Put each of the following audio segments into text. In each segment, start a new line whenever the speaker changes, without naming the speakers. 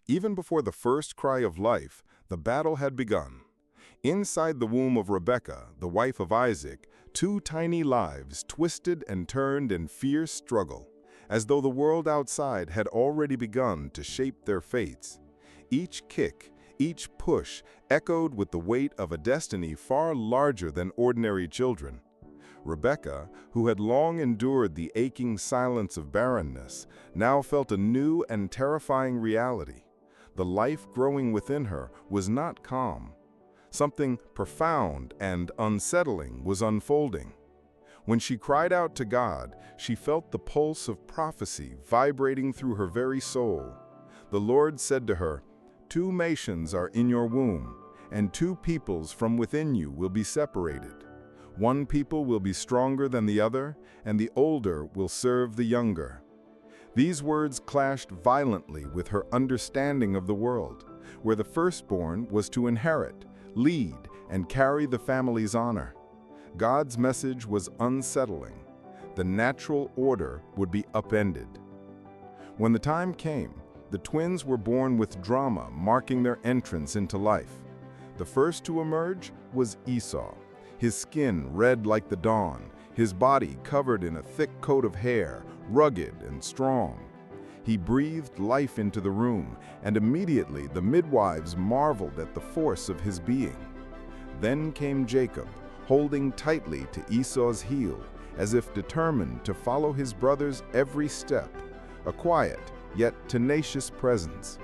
Even before the first cry of life, the battle had begun. Inside the womb of Rebekah, the wife of Isaac, two tiny lives twisted and turned in fierce struggle, as though the world outside had already begun to shape their fates. Each kick, each push echoed with the weight of a destiny far larger than ordinary children. Rebekah, who had long endured the aching silence of barrenness, now felt a new and terrifying reality. The life growing within her was not calm. Something profound and unsettling was unfolding. When she cried out to God, she felt the pulse of prophecy vibrating through her very soul. The Lord said to her, "Two nations are in your womb, and two peoples from within you will be separated. One people will be stronger than the other, and the older will serve the younger." These words clashed violently with her understanding of the world, where the firstborn was to inherit, lead, and carry the family's honor. God's message was unsettling. The natural order would be upended. When the time came, the twins were born with drama marking their entrance into life. The first to emerge was Esau, his skin red like the dawn, his body covered in a thick coat of hair, rugged and strong. He breathed life into the room, and immediately the midwives marveled at the force of his being. Then came Jacob, holding tightly to Esau's heel, as if determined to follow his brother's every step, a quiet yet tenacious presence.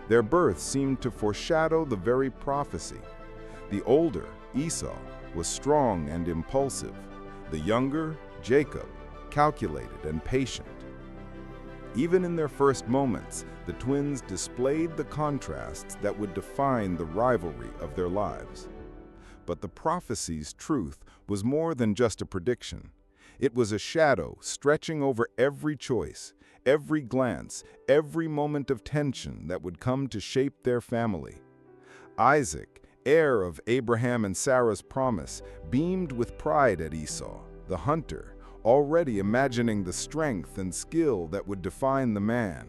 Their birth seemed to foreshadow the very prophecy. The older, Esau, was strong and impulsive. The younger, Jacob, calculated and patient. Even in their first moments, the twins displayed the contrasts that would define the rivalry of their lives. But the prophecy's truth was more than just a prediction. It was a shadow stretching over every choice, every glance, every moment of tension that would come to shape their family. Isaac, heir of Abraham and Sarah's promise, beamed with pride at Esau, the hunter, already imagining the strength and skill that would define the man.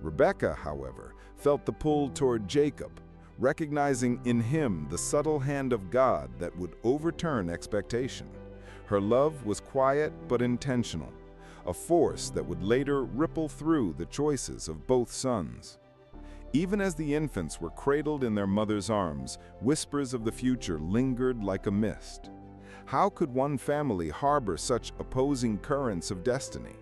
Rebekah, however, felt the pull toward Jacob, recognizing in him the subtle hand of God that would overturn expectation. Her love was quiet but intentional, a force that would later ripple through the choices of both sons. Even as the infants were cradled in their mother's arms, whispers of the future lingered like a mist. How could one family harbor such opposing currents of destiny?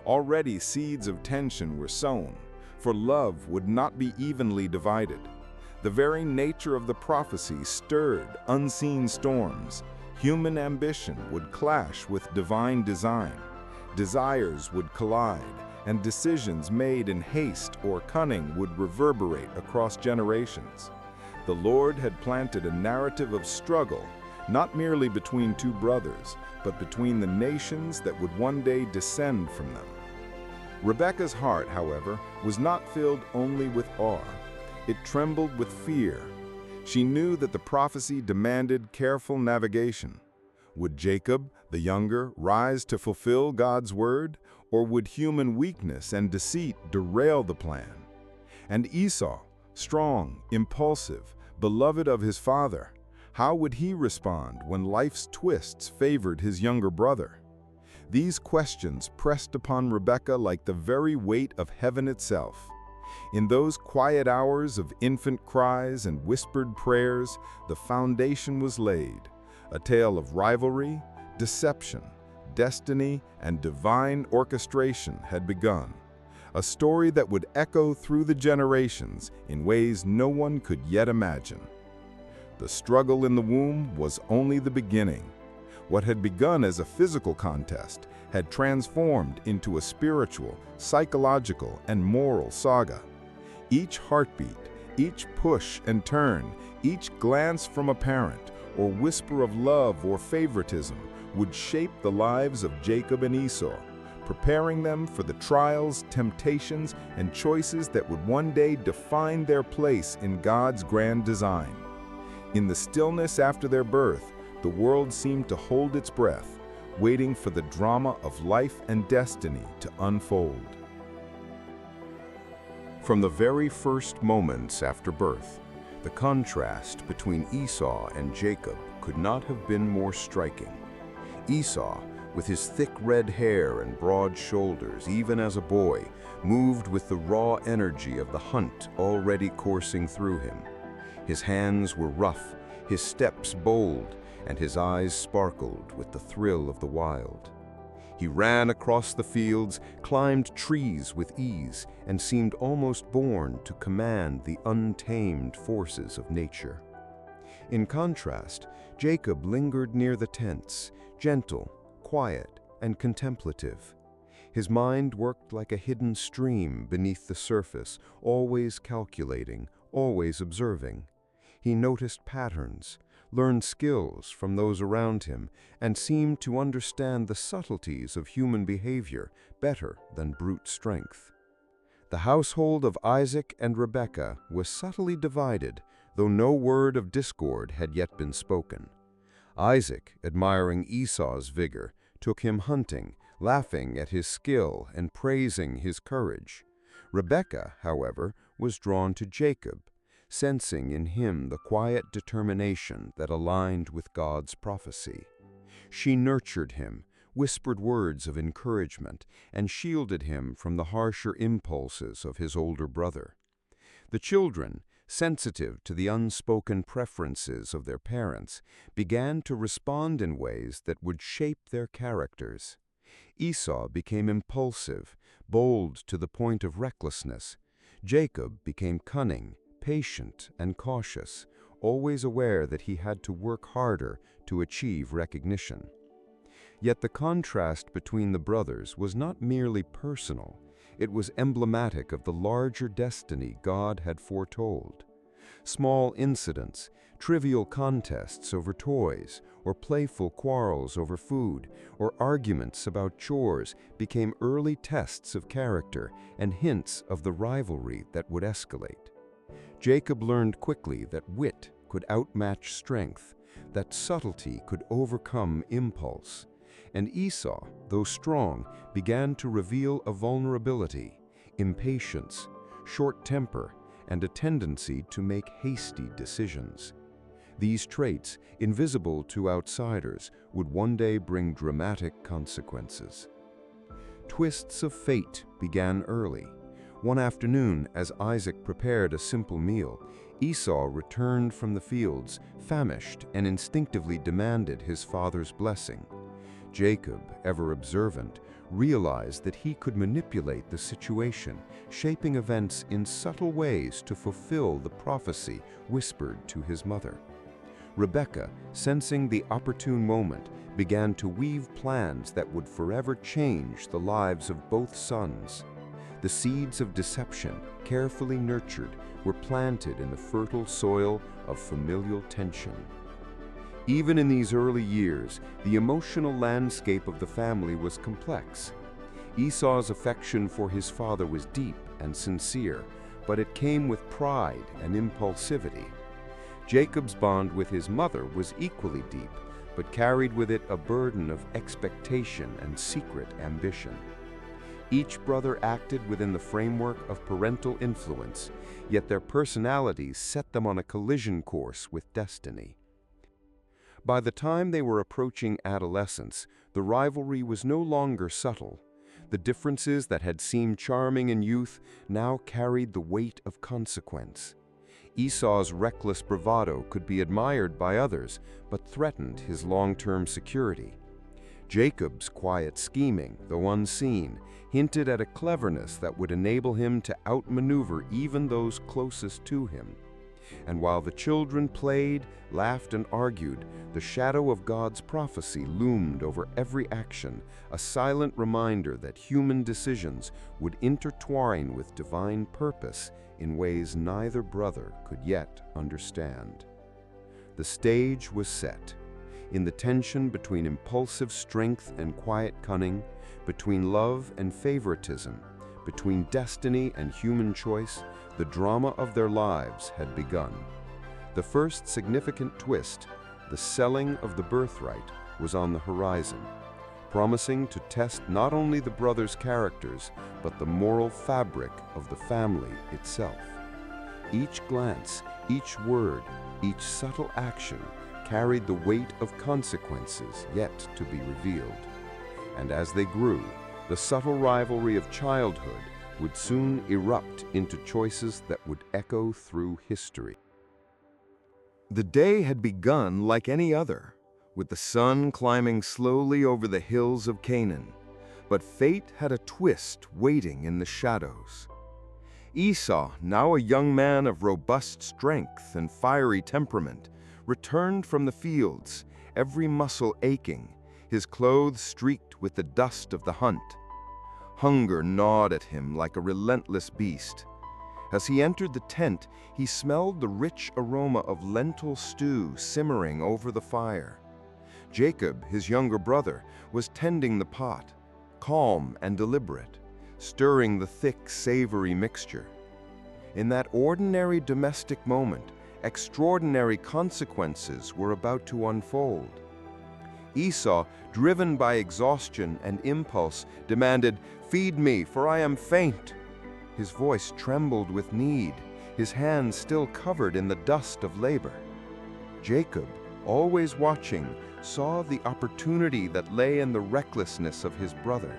Already seeds of tension were sown, for love would not be evenly divided. The very nature of the prophecy stirred unseen storms. Human ambition would clash with divine design. Desires would collide, and decisions made in haste or cunning would reverberate across generations. The Lord had planted a narrative of struggle, not merely between two brothers, but between the nations that would one day descend from them. Rebekah's heart, however, was not filled only with awe. It trembled with fear. She knew that the prophecy demanded careful navigation. Would Jacob, the younger, rise to fulfill God's word, or would human weakness and deceit derail the plan? And Esau, strong, impulsive, beloved of his father, how would he respond when life's twists favored his younger brother? These questions pressed upon Rebekah like the very weight of heaven itself. In those quiet hours of infant cries and whispered prayers, the foundation was laid, a tale of rivalry, deception, destiny, and divine orchestration had begun, a story that would echo through the generations in ways no one could yet imagine. The struggle in the womb was only the beginning. What had begun as a physical contest had transformed into a spiritual, psychological, and moral saga. Each heartbeat, each push and turn, each glance from a parent, or whisper of love or favoritism would shape the lives of Jacob and Esau, preparing them for the trials, temptations, and choices that would one day define their place in God's grand design. In the stillness after their birth, the world seemed to hold its breath, waiting for the drama of life and destiny to unfold.
From the very first moments after birth, the contrast between Esau and Jacob could not have been more striking. Esau, with his thick red hair and broad shoulders, even as a boy, moved with the raw energy of the hunt already coursing through him. His hands were rough, his steps bold, and his eyes sparkled with the thrill of the wild. He ran across the fields, climbed trees with ease, and seemed almost born to command the untamed forces of nature. In contrast, Jacob lingered near the tents, gentle, quiet, and contemplative. His mind worked like a hidden stream beneath the surface, always calculating, always observing. He noticed patterns, learned skills from those around him, and seemed to understand the subtleties of human behavior better than brute strength. The household of Isaac and Rebekah was subtly divided, though no word of discord had yet been spoken. Isaac, admiring Esau's vigor, took him hunting, laughing at his skill and praising his courage. Rebekah, however, was drawn to Jacob, sensing in him the quiet determination that aligned with God's prophecy. She nurtured him, whispered words of encouragement, and shielded him from the harsher impulses of his older brother. The children, sensitive to the unspoken preferences of their parents, began to respond in ways that would shape their characters. Esau became impulsive, bold to the point of recklessness. Jacob became cunning, patient, and cautious, always aware that he had to work harder to achieve recognition. Yet the contrast between the brothers was not merely personal. It was emblematic of the larger destiny God had foretold. Small incidents, trivial contests over toys, or playful quarrels over food, or arguments about chores became early tests of character and hints of the rivalry that would escalate. Jacob learned quickly that wit could outmatch strength, that subtlety could overcome impulse. And Esau, though strong, began to reveal a vulnerability, impatience, short temper, and a tendency to make hasty decisions. These traits, invisible to outsiders, would one day bring dramatic consequences. Twists of fate began early. One afternoon, as Isaac prepared a simple meal, Esau returned from the fields, famished, and instinctively demanded his father's blessing. Jacob, ever observant, realized that he could manipulate the situation, shaping events in subtle ways to fulfill the prophecy whispered to his mother. Rebekah, sensing the opportune moment, began to weave plans that would forever change the lives of both sons. The seeds of deception, carefully nurtured, were planted in the fertile soil of familial tension. Even in these early years, the emotional landscape of the family was complex. Esau's affection for his father was deep and sincere, but it came with pride and impulsivity. Jacob's bond with his mother was equally deep, but carried with it a burden of expectation and secret ambition. Each brother acted within the framework of parental influence, yet their personalities set them on a collision course with destiny. By the time they were approaching adolescence, the rivalry was no longer subtle. The differences that had seemed charming in youth now carried the weight of consequence. Esau's reckless bravado could be admired by others, but threatened his long-term security. Jacob's quiet scheming, though unseen, hinted at a cleverness that would enable him to outmaneuver even those closest to him. And while the children played, laughed, and argued, the shadow of God's prophecy loomed over every action, a silent reminder that human decisions would intertwine with divine purpose in ways neither brother could yet understand. The stage was set. In the tension between impulsive strength and quiet cunning, between love and favoritism, between destiny and human choice, the drama of their lives had begun. The first significant twist, the selling of the birthright, was on the horizon. promising to test not only the brothers' characters, but the moral fabric of the family itself. Each glance, each word, each subtle action carried the weight of consequences yet to be revealed. And as they grew, the subtle rivalry of childhood would soon erupt into choices that would echo through history. The day had begun like any other, with the sun climbing slowly over the hills of Canaan. But fate had a twist waiting in the shadows. Esau, now a young man of robust strength and fiery temperament, returned from the fields, every muscle aching, his clothes streaked with the dust of the hunt. Hunger gnawed at him like a relentless beast. As he entered the tent, he smelled the rich aroma of lentil stew simmering over the fire. Jacob, his younger brother, was tending the pot, calm and deliberate, stirring the thick, savory mixture. In that ordinary domestic moment, extraordinary consequences were about to unfold. Esau, driven by exhaustion and impulse, demanded, "Feed me, for I am faint." His voice trembled with need, his hands still covered in the dust of labor. Jacob, always watching, saw the opportunity that lay in the recklessness of his brother.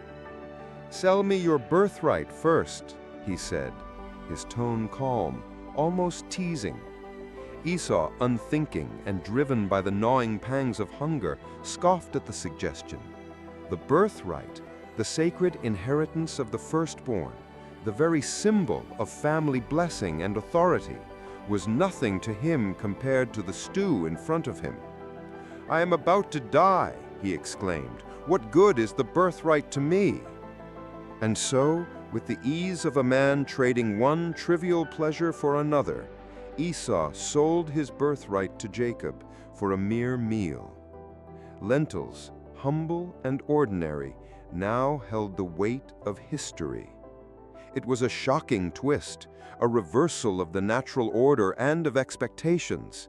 "Sell me your birthright first," he said, his tone calm, almost teasing. Esau, unthinking and driven by the gnawing pangs of hunger, scoffed at the suggestion. The birthright, the sacred inheritance of the firstborn, the very symbol of family blessing and authority, was nothing to him compared to the stew in front of him. "I am about to die," he exclaimed. "What good is the birthright to me?" And so, with the ease of a man trading one trivial pleasure for another, Esau sold his birthright to Jacob for a mere meal. Lentils, humble and ordinary, now held the weight of history. It was a shocking twist, a reversal of the natural order and of expectations.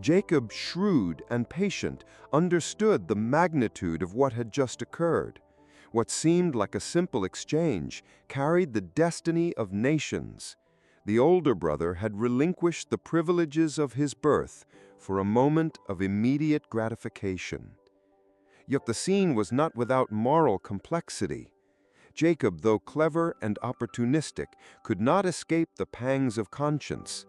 Jacob, shrewd and patient, understood the magnitude of what had just occurred. What seemed like a simple exchange carried the destiny of nations. The older brother had relinquished the privileges of his birth for a moment of immediate gratification. Yet the scene was not without moral complexity. Jacob, though clever and opportunistic, could not escape the pangs of conscience.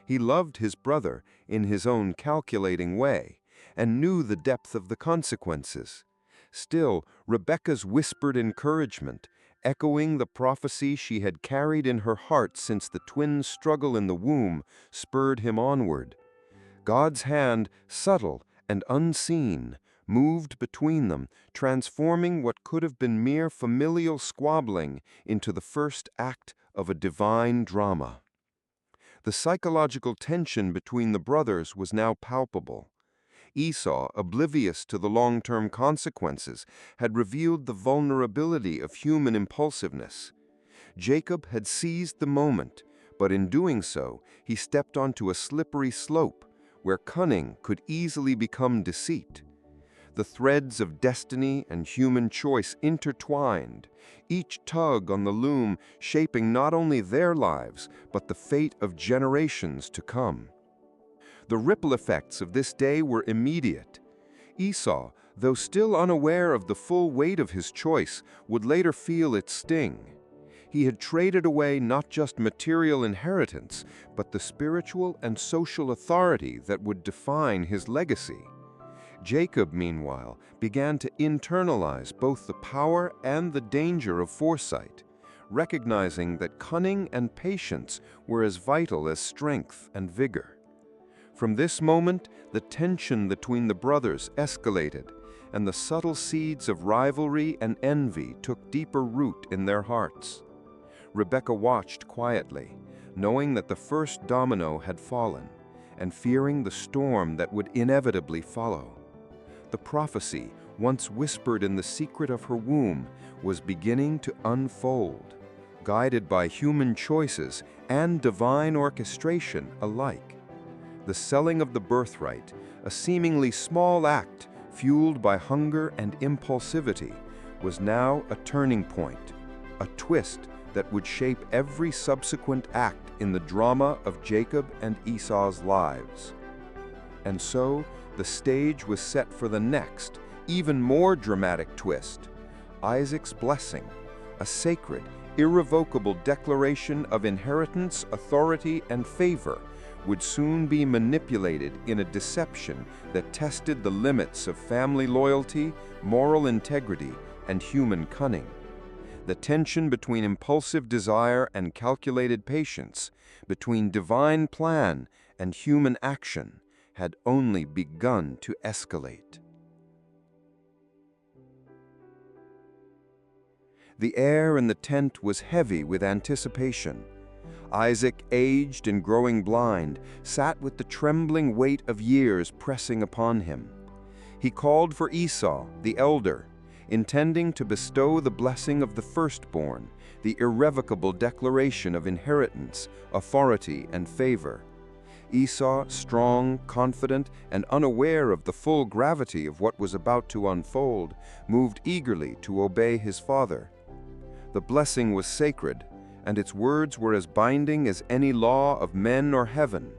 He loved his brother in his own calculating way and knew the depth of the consequences. Still, Rebekah's whispered encouragement, echoing the prophecy she had carried in her heart since the twins' struggle in the womb, spurred him onward. God's hand, subtle and unseen, moved between them, transforming what could have been mere familial squabbling into the first act of a divine drama. The psychological tension between the brothers was now palpable. Esau, oblivious to the long-term consequences, had revealed the vulnerability of human impulsiveness. Jacob had seized the moment, but in doing so, he stepped onto a slippery slope where cunning could easily become deceit. The threads of destiny and human choice intertwined, each tug on the loom shaping not only their lives, but the fate of generations to come. The ripple effects of this day were immediate. Esau, though still unaware of the full weight of his choice, would later feel its sting. He had traded away not just material inheritance, but the spiritual and social authority that would define his legacy. Jacob, meanwhile, began to internalize both the power and the danger of foresight, recognizing that cunning and patience were as vital as strength and vigor. From this moment, the tension between the brothers escalated, and the subtle seeds of rivalry and envy took deeper root in their hearts. Rebekah watched quietly, knowing that the first domino had fallen, and fearing the storm that would inevitably follow. The prophecy, once whispered in the secret of her womb, was beginning to unfold, guided by human choices and divine orchestration alike. The selling of the birthright, a seemingly small act fueled by hunger and impulsivity, was now a turning point, a twist that would shape every subsequent act in the drama of Jacob and Esau's lives. And so, the stage was set for the next, even more dramatic twist: Isaac's blessing, a sacred, irrevocable declaration of inheritance, authority, and favor, would soon be manipulated in a deception that tested the limits of family loyalty, moral integrity, and human cunning. The tension between impulsive desire and calculated patience, between divine plan and human action, had only begun to escalate. The air in the tent was heavy with anticipation. Isaac, aged and growing blind, sat with the trembling weight of years pressing upon him. He called for Esau, the elder, intending to bestow the blessing of the firstborn, the irrevocable declaration of inheritance, authority, and favor. Esau, strong, confident, and unaware of the full gravity of what was about to unfold, moved eagerly to obey his father. The blessing was sacred, and its words were as binding as any law of men or heaven.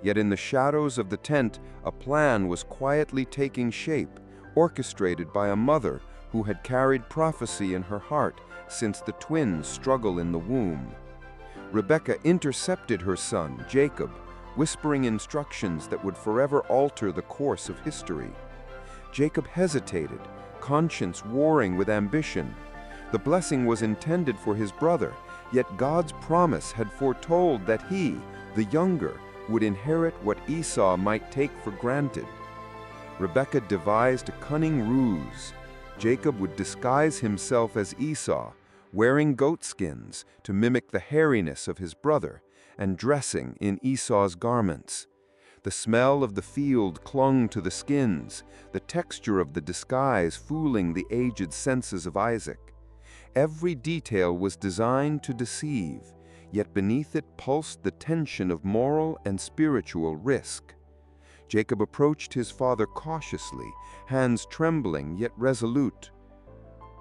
Yet in the shadows of the tent, a plan was quietly taking shape, orchestrated by a mother who had carried prophecy in her heart since the twins' struggle in the womb. Rebekah intercepted her son, Jacob, whispering instructions that would forever alter the course of history. Jacob hesitated, conscience warring with ambition. The blessing was intended for his brother, yet God's promise had foretold that he, the younger, would inherit what Esau might take for granted. Rebekah devised a cunning ruse. Jacob would disguise himself as Esau, wearing goatskins to mimic the hairiness of his brother, and dressing in Esau's garments. The smell of the field clung to the skins, the texture of the disguise fooling the aged senses of Isaac. Every detail was designed to deceive, yet beneath it pulsed the tension of moral and spiritual risk. Jacob approached his father cautiously, hands trembling yet resolute.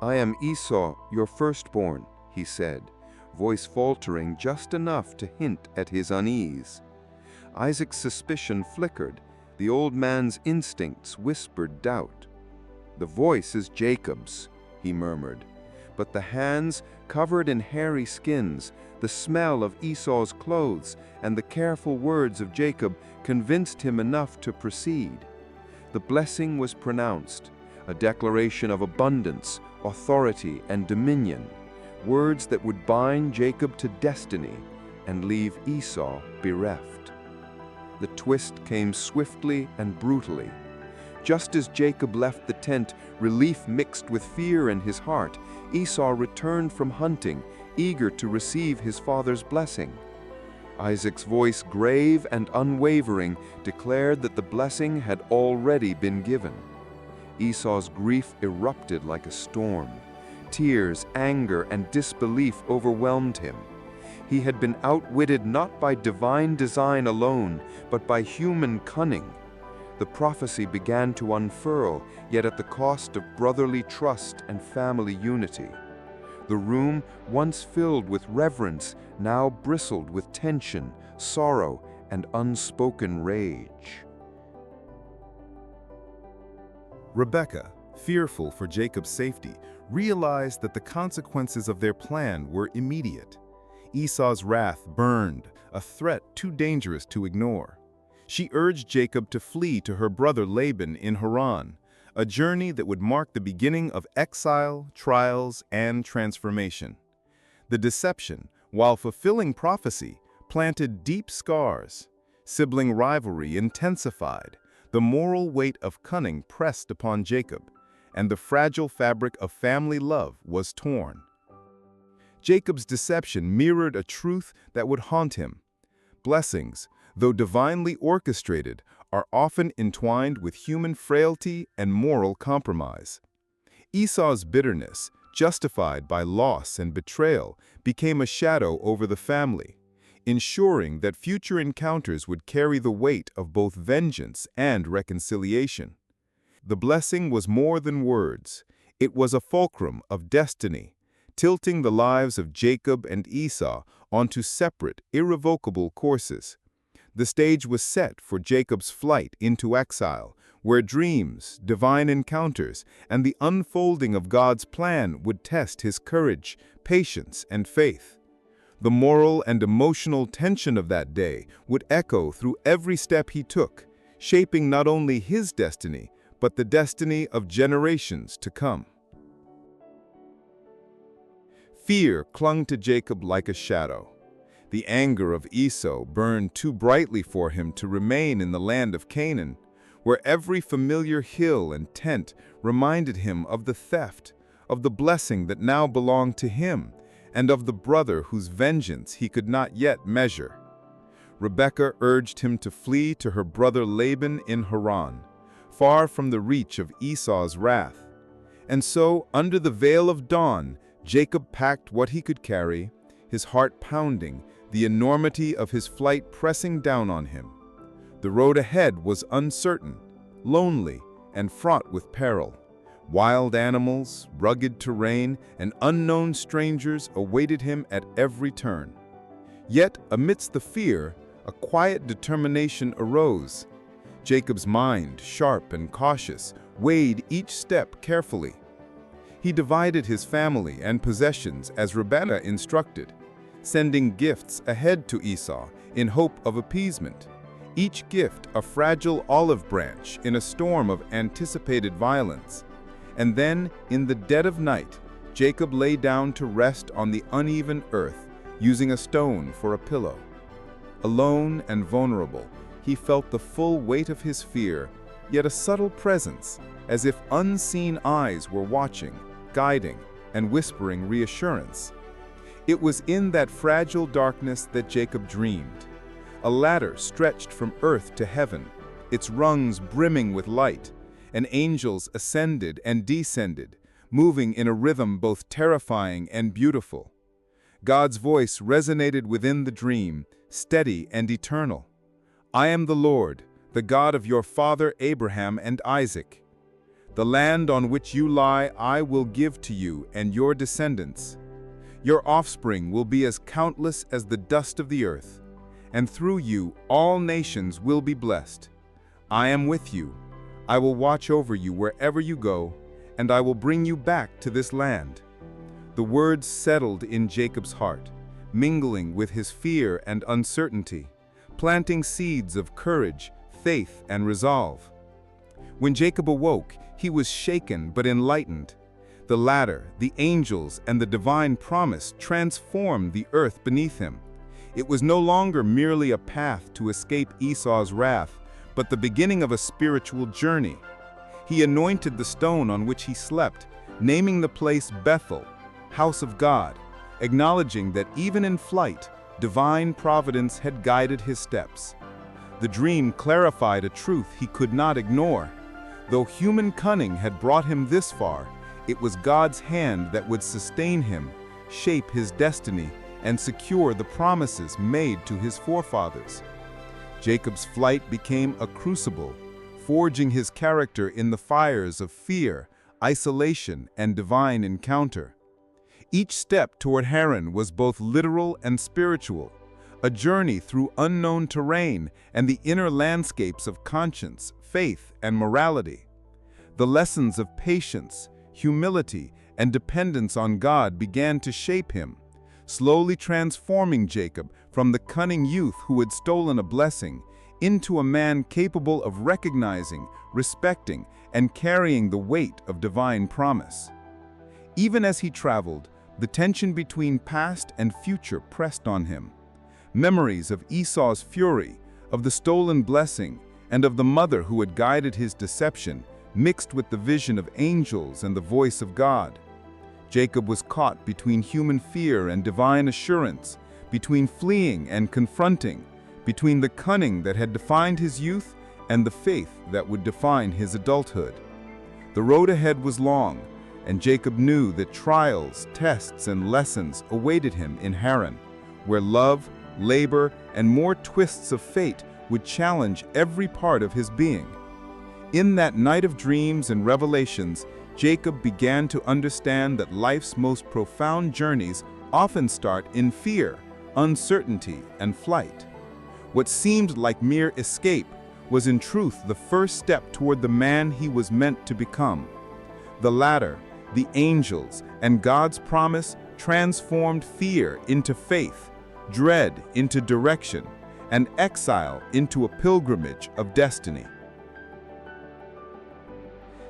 "I am Esau, your firstborn," he said, voice faltering just enough to hint at his unease. Isaac's suspicion flickered. The old man's instincts whispered doubt. "The voice is Jacob's," he murmured, but the hands, covered in hairy skins, the smell of Esau's clothes, and the careful words of Jacob convinced him enough to proceed. The blessing was pronounced, a declaration of abundance, authority, and dominion, words that would bind Jacob to destiny and leave Esau bereft. The twist came swiftly and brutally. Just as Jacob left the tent, relief mixed with fear in his heart, Esau returned from hunting, eager to receive his father's blessing. Isaac's voice, grave and unwavering, declared that the blessing had already been given. Esau's grief erupted like a storm. Tears, anger, and disbelief overwhelmed him. He had been outwitted not by divine design alone, but by human cunning. The prophecy began to unfurl, yet at the cost of brotherly trust and family unity. The room, once filled with reverence, now bristled with tension, sorrow, and unspoken rage.
Rebekah, fearful for Jacob's safety, realized that the consequences of their plan were immediate. Esau's wrath burned, a threat too dangerous to ignore. She urged Jacob to flee to her brother Laban in Haran, a journey that would mark the beginning of exile, trials, and transformation. The deception, while fulfilling prophecy, planted deep scars. Sibling rivalry intensified, the moral weight of cunning pressed upon Jacob, and the fragile fabric of family love was torn. Jacob's deception mirrored a truth that would haunt him. Blessings, though divinely orchestrated, are often entwined with human frailty and moral compromise. Esau's bitterness, justified by loss and betrayal, became a shadow over the family, ensuring that future encounters would carry the weight of both vengeance and reconciliation. The blessing was more than words. It was a fulcrum of destiny, tilting the lives of Jacob and Esau onto separate, irrevocable courses. The stage was set for Jacob's flight into exile, where dreams, divine encounters, and the unfolding of God's plan would test his courage, patience, and faith. The moral and emotional tension of that day would echo through every step he took, shaping not only his destiny, but the destiny of generations to come. Fear clung to Jacob like a shadow. The anger of Esau burned too brightly for him to remain in the land of Canaan, where every familiar hill and tent reminded him of the theft, of the blessing that now belonged to him, and of the brother whose vengeance he could not yet measure. Rebekah urged him to flee to her brother Laban in Haran, far from the reach of Esau's wrath. And so, under the veil of dawn, Jacob packed what he could carry, his heart pounding, the enormity of his flight pressing down on him. The road ahead was uncertain, lonely, and fraught with peril. Wild animals, rugged terrain, and unknown strangers awaited him at every turn. Yet, amidst the fear, a quiet determination arose. Jacob's mind, sharp and cautious, weighed each step carefully. He divided his family and possessions as Rebekah instructed, sending gifts ahead to Esau in hope of appeasement, each gift a fragile olive branch in a storm of anticipated violence. And then, in the dead of night, Jacob lay down to rest on the uneven earth, using a stone for a pillow. Alone and vulnerable, he felt the full weight of his fear, yet a subtle presence, as if unseen eyes were watching, guiding, and whispering reassurance. It was in that fragile darkness that Jacob dreamed. A ladder stretched from earth to heaven, its rungs brimming with light, and angels ascended and descended, moving in a rhythm both terrifying and beautiful. God's voice resonated within the dream, steady and eternal. "I am the Lord, the God of your father Abraham and Isaac. The land on which you lie I will give to you and your descendants. Your offspring will be as countless as the dust of the earth, and through you all nations will be blessed. I am with you. I will watch over you wherever you go, and I will bring you back to this land." The words settled in Jacob's heart, mingling with his fear and uncertainty, planting seeds of courage, faith, and resolve. When Jacob awoke, he was shaken but enlightened. The ladder, the angels, and the divine promise transformed the earth beneath him. It was no longer merely a path to escape Esau's wrath, but the beginning of a spiritual journey. He anointed the stone on which he slept, naming the place Bethel, House of God, acknowledging that even in flight, divine providence had guided his steps. The dream clarified a truth he could not ignore. Though human cunning had brought him this far, it was God's hand that would sustain him, shape his destiny, and secure the promises made to his forefathers. Jacob's flight became a crucible, forging his character in the fires of fear, isolation, and divine encounter. Each step toward Haran was both literal and spiritual, a journey through unknown terrain and the inner landscapes of conscience, faith, and morality. The lessons of patience, humility, and dependence on God began to shape him, slowly transforming Jacob from the cunning youth who had stolen a blessing into a man capable of recognizing, respecting, and carrying the weight of divine promise. Even as he traveled, the tension between past and future pressed on him. Memories of Esau's fury, of the stolen blessing, and of the mother who had guided his deception mixed with the vision of angels and the voice of God. Jacob was caught between human fear and divine assurance, between fleeing and confronting, between the cunning that had defined his youth and the faith that would define his adulthood. The road ahead was long, and Jacob knew that trials, tests, and lessons awaited him in Haran, where love, labor, and more twists of fate would challenge every part of his being. In that night of dreams and revelations, Jacob began to understand that life's most profound journeys often start in fear, uncertainty, and flight. What seemed like mere escape was in truth the first step toward the man he was meant to become. The ladder, the angels, and God's promise transformed fear into faith, dread into direction, and exile into a pilgrimage of destiny.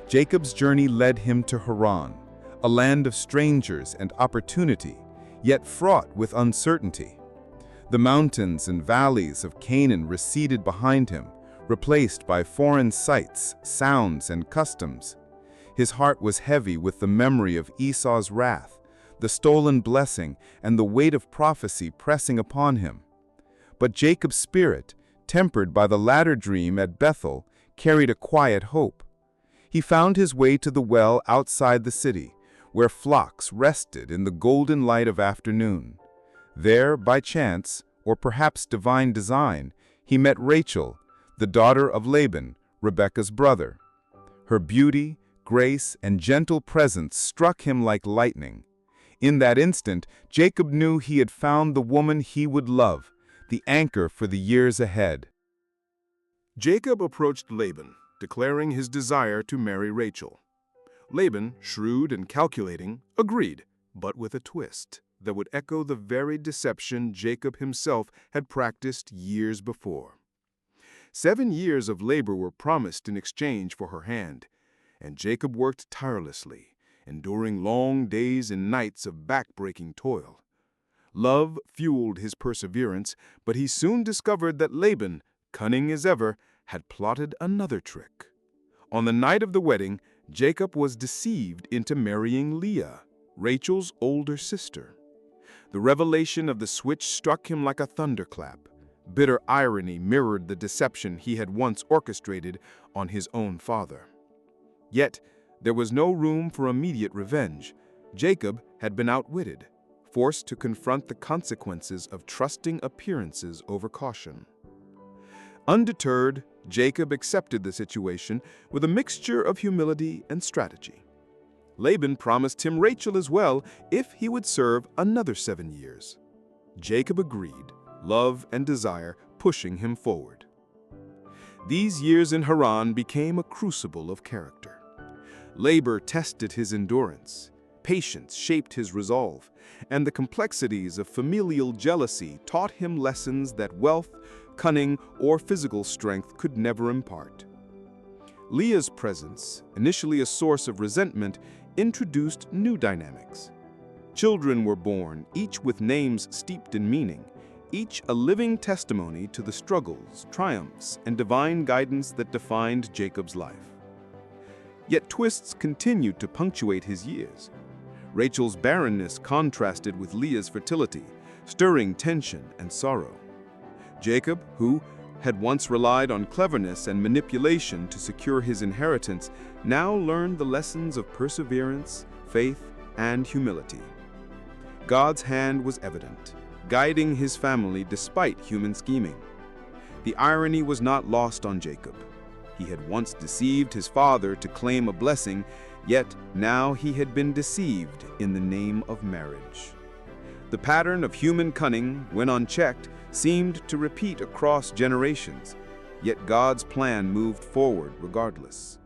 Jacob's journey led him to Haran, a land of strangers and opportunity, yet fraught with uncertainty. The mountains and valleys of Canaan receded behind him, replaced by foreign sights, sounds, and customs. His heart was heavy with the memory of Esau's wrath, the stolen blessing, and the weight of prophecy pressing upon him. But Jacob's spirit, tempered by the latter dream at Bethel, carried a quiet hope. He found his way to the well outside the city, where flocks rested in the golden light of afternoon. There, by chance, or perhaps divine design, he met Rachel, the daughter of Laban, Rebekah's brother. Her beauty, grace, and gentle presence struck him like lightning. In that instant, Jacob knew he had found the woman he would love, the anchor for the years ahead.
Jacob approached Laban, declaring his desire to marry Rachel. Laban, shrewd and calculating, agreed, but with a twist that would echo the very deception Jacob himself had practiced years before. 7 years of labor were promised in exchange for her hand, and Jacob worked tirelessly, enduring long days and nights of back-breaking toil. Love fueled his perseverance, but he soon discovered that Laban, cunning as ever, had plotted another trick. On the night of the wedding, Jacob was deceived into marrying Leah, Rachel's older sister. The revelation of the switch struck him like a thunderclap. Bitter irony mirrored the deception he had once orchestrated on his own father. Yet, there was no room for immediate revenge. Jacob had been outwitted, forced to confront the consequences of trusting appearances over caution. Undeterred, Jacob accepted the situation with a mixture of humility and strategy. Laban promised him Rachel as well if he would serve another 7 years. Jacob agreed, love and desire pushing him forward. These years in Haran became a crucible of character. Labor tested his endurance, patience shaped his resolve, and the complexities of familial jealousy taught him lessons that wealth, cunning, or physical strength could never impart. Leah's presence, initially a source of resentment, introduced new dynamics. Children were born, each with names steeped in meaning, each a living testimony to the struggles, triumphs, and divine guidance that defined Jacob's life. Yet twists continued to punctuate his years. Rachel's barrenness contrasted with Leah's fertility, stirring tension and sorrow. Jacob, who had once relied on cleverness and manipulation to secure his inheritance, now learned the lessons of perseverance, faith, and humility. God's hand was evident, guiding his family despite human scheming. The irony was not lost on Jacob. He had once deceived his father to claim a blessing, yet now he had been deceived in the name of marriage. The pattern of human cunning, when unchecked, seemed to repeat across generations, yet God's plan moved forward regardless.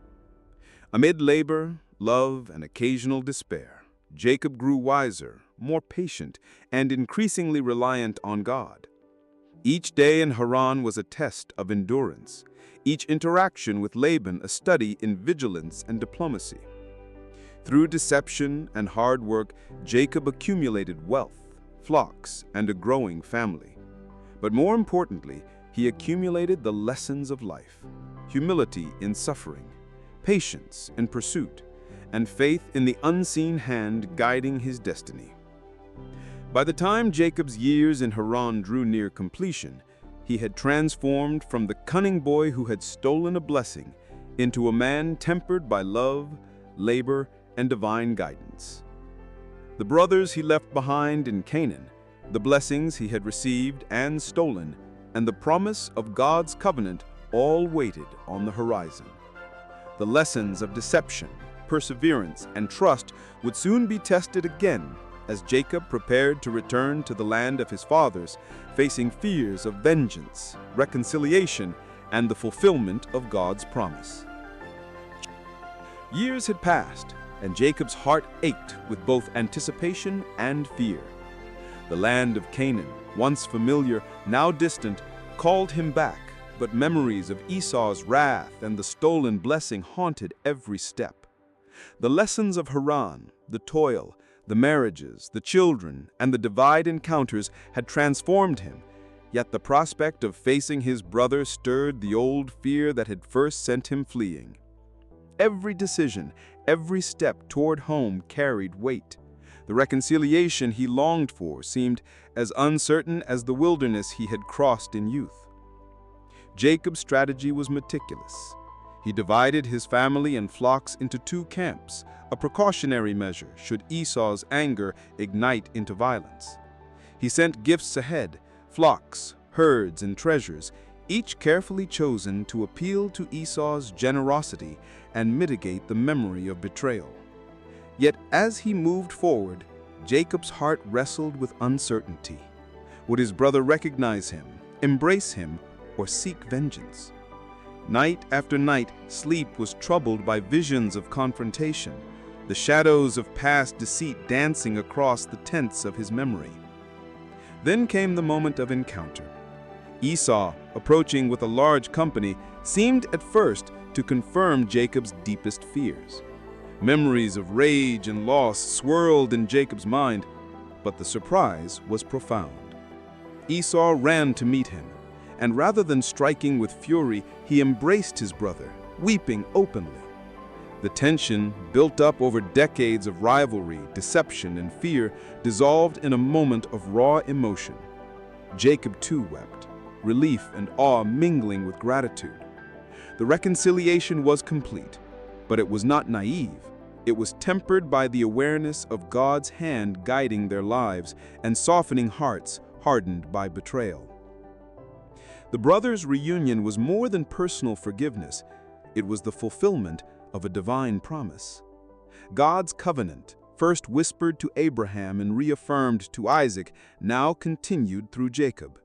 Amid labor, love, and occasional despair, Jacob grew wiser, more patient, and increasingly reliant on God. Each day in Haran was a test of endurance, each interaction with Laban a study in vigilance and diplomacy. Through deception and hard work, Jacob accumulated wealth, flocks, and a growing family. But more importantly, he accumulated the lessons of life, humility in suffering, patience in pursuit, and faith in the unseen hand guiding his destiny. By the time Jacob's years in Haran drew near completion, he had transformed from the cunning boy who had stolen a blessing into a man tempered by love, labor, and divine guidance. The brothers he left behind in Canaan, the blessings he had received and stolen, and the promise of God's covenant all waited on the horizon. The lessons of deception,
perseverance, and trust would soon be tested again as Jacob prepared to return to the land of his fathers, facing fears of vengeance, reconciliation, and the fulfillment of God's promise. Years had passed, and Jacob's heart ached with both anticipation and fear. The land of Canaan, once familiar, now distant, called him back, but memories of Esau's wrath and the stolen blessing haunted every step. The lessons of Haran, the toil, the marriages, the children, and the divide encounters had transformed him, yet the prospect of facing his brother stirred the old fear that had first sent him fleeing. Every decision, every step toward home carried weight. The reconciliation he longed for seemed as uncertain as the wilderness he had crossed in youth. Jacob's strategy was meticulous. He divided his family and flocks into two camps, a precautionary measure should Esau's anger ignite into violence. He sent gifts ahead, flocks, herds, and treasures, each carefully chosen to appeal to Esau's generosity and mitigate the memory of betrayal. Yet as he moved forward, Jacob's heart wrestled with uncertainty. Would his brother recognize him, embrace him, or seek vengeance? Night after night, sleep was troubled by visions of confrontation, the shadows of past deceit dancing across the tents of his memory. Then came the moment of encounter. Esau, approaching with a large company, seemed at first to confirm Jacob's deepest fears. Memories of rage and loss swirled in Jacob's mind, but the surprise was profound. Esau ran to meet him, and rather than striking with fury, he embraced his brother, weeping openly. The tension, built up over decades of rivalry, deception, and fear, dissolved in a moment of raw emotion. Jacob too wept, relief and awe mingling with gratitude. The reconciliation was complete, but it was not naive. It was tempered by the awareness of God's hand guiding their lives and softening hearts hardened by betrayal. The brothers' reunion was more than personal forgiveness. It was the fulfillment of a divine promise. God's covenant, first whispered to Abraham and reaffirmed to Isaac, now continued through Jacob.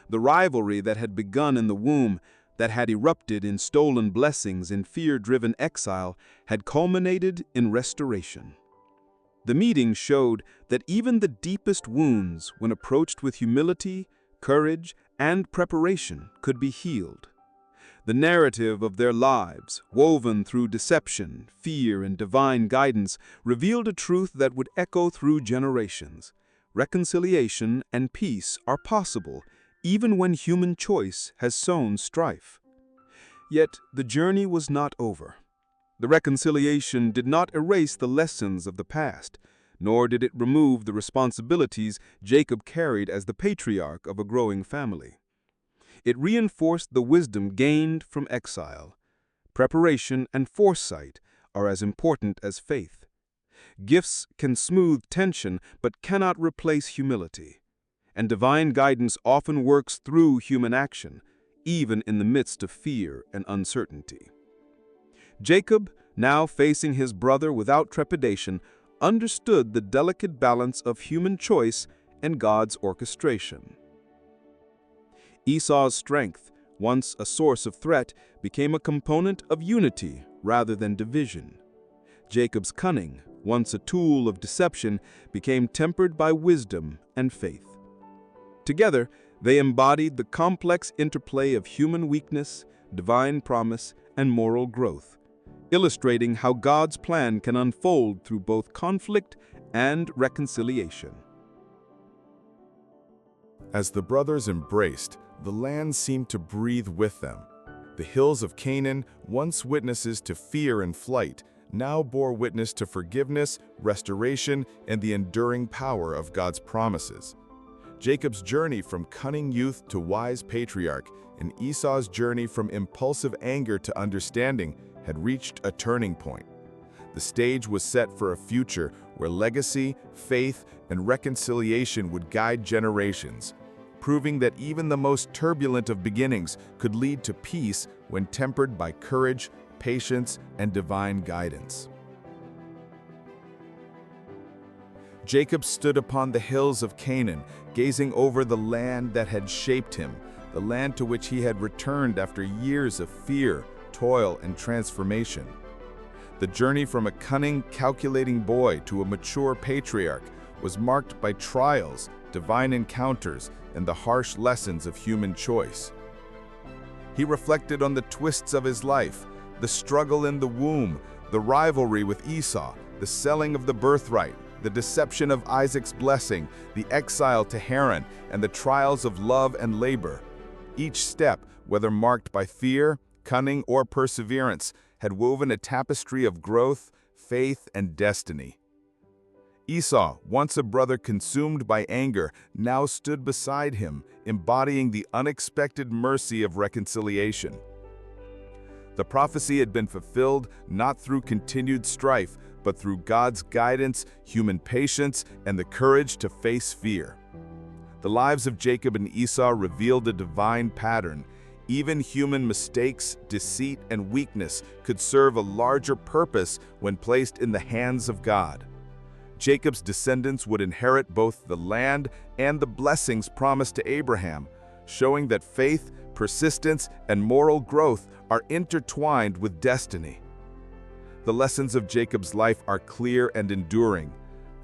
The rivalry that had begun in the womb, that had erupted in stolen blessings and fear-driven exile, had culminated in restoration. The meeting showed that even the deepest wounds, when approached with humility, courage, and preparation, could be healed. The narrative of their lives, woven through deception, fear, and divine guidance, revealed a truth that would echo through generations. Reconciliation and peace are possible, even when human choice has sown strife. Yet the journey was not over. The reconciliation did not erase the lessons of the past, nor did it remove the responsibilities Jacob carried as the patriarch of a growing family. It reinforced the wisdom gained from exile. Preparation and foresight are as important as faith. Gifts can smooth tension but cannot replace humility. And divine guidance often works through human action, even in the midst of fear and uncertainty. Jacob, now facing his brother without trepidation, understood the delicate balance of human choice and God's orchestration. Esau's strength, once a source of threat, became a component of unity rather than division. Jacob's cunning, once a tool of deception, became tempered by wisdom and faith. Together, they embodied the complex interplay of human weakness, divine promise, and moral growth, illustrating how God's plan can unfold through both conflict and reconciliation.
As the brothers embraced, the land seemed to breathe with them. The hills of Canaan, once witnesses to fear and flight, now bore witness to forgiveness, restoration, and the enduring power of God's promises. Jacob's journey from cunning youth to wise patriarch, and Esau's journey from impulsive anger to understanding, had reached a turning point. The stage was set for a future where legacy, faith, and reconciliation would guide generations, proving that even the most turbulent of beginnings could lead to peace when tempered by courage, patience, and divine guidance.
Jacob stood upon the hills of Canaan, gazing over the land that had shaped him, the land to which he had returned after years of fear, toil, and transformation. The journey from a cunning, calculating boy to a mature patriarch was marked by trials, divine encounters, and the harsh lessons of human choice. He reflected on the twists of his life, the struggle in the womb, the rivalry with Esau, the selling of the birthright, the deception of Isaac's blessing, the exile to Haran, and the trials of love and labor. Each step, whether marked by fear, cunning, or perseverance, had woven a tapestry of growth, faith, and destiny. Esau, once a brother consumed by anger, now stood beside him, embodying the unexpected mercy of reconciliation. The prophecy had been fulfilled not through continued strife, but through God's guidance, human patience, and the courage to face fear. The lives of Jacob and Esau revealed a divine pattern. Even human mistakes, deceit, and weakness could serve a larger purpose when placed in the hands of God. Jacob's descendants would inherit both the land and the blessings promised to Abraham, showing that faith, persistence, and moral growth are intertwined with destiny. The lessons of Jacob's life are clear and enduring.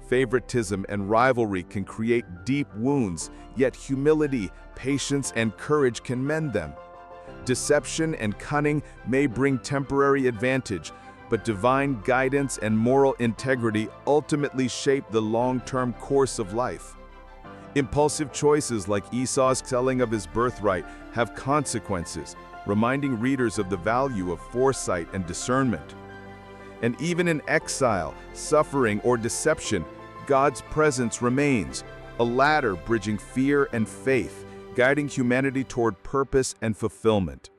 Favoritism and rivalry can create deep wounds, yet humility, patience, and courage can mend them. Deception and cunning may bring temporary advantage, but divine guidance and moral integrity ultimately shape the long-term course of life. Impulsive choices like Esau's selling of his birthright have consequences, reminding readers of the value of foresight and discernment. And even in exile, suffering, or deception, God's presence remains, a ladder bridging fear and faith, guiding humanity toward purpose and fulfillment.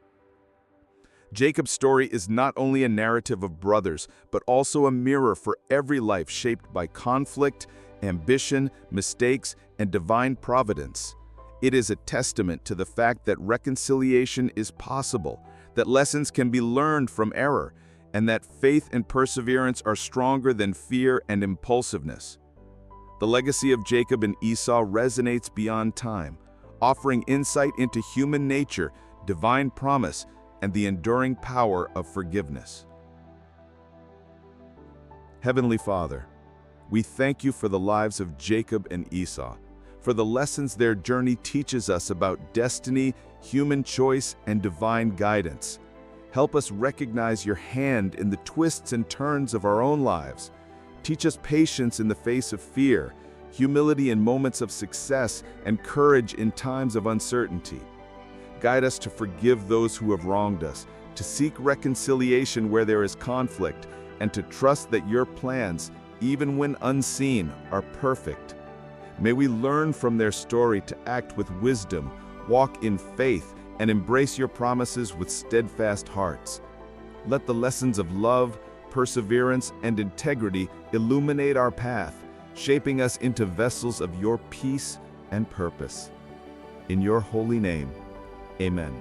Jacob's story is not only a narrative of brothers, but also a mirror for every life shaped by conflict, ambition, mistakes, and divine providence. It is a testament to the fact that reconciliation is possible, that lessons can be learned from error, and that faith and perseverance are stronger than fear and impulsiveness. The legacy of Jacob and Esau resonates beyond time, offering insight into human nature, divine promise, and the enduring power of forgiveness. Heavenly Father, we thank you for the lives of Jacob and Esau, for the lessons their journey teaches us about destiny, human choice, and divine guidance. Help us recognize your hand in the twists and turns of our own lives. Teach us patience in the face of fear, humility in moments of success, and courage in times of uncertainty. Guide us to forgive those who have wronged us, to seek reconciliation where there is conflict, and to trust that your plans, even when unseen, are perfect. May we learn from their story to act with wisdom, walk in faith, and embrace your promises with steadfast hearts. Let the lessons of love, perseverance, and integrity illuminate our path, shaping us into vessels of your peace and purpose. In your holy name, amen.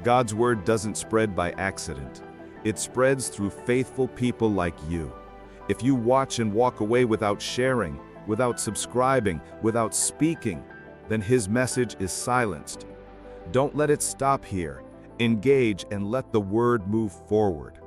God's word doesn't spread by accident. It spreads through faithful people like you. If you watch and walk away without sharing, without subscribing, without speaking, then his message is silenced. Don't let it stop here. Engage and let the word move forward.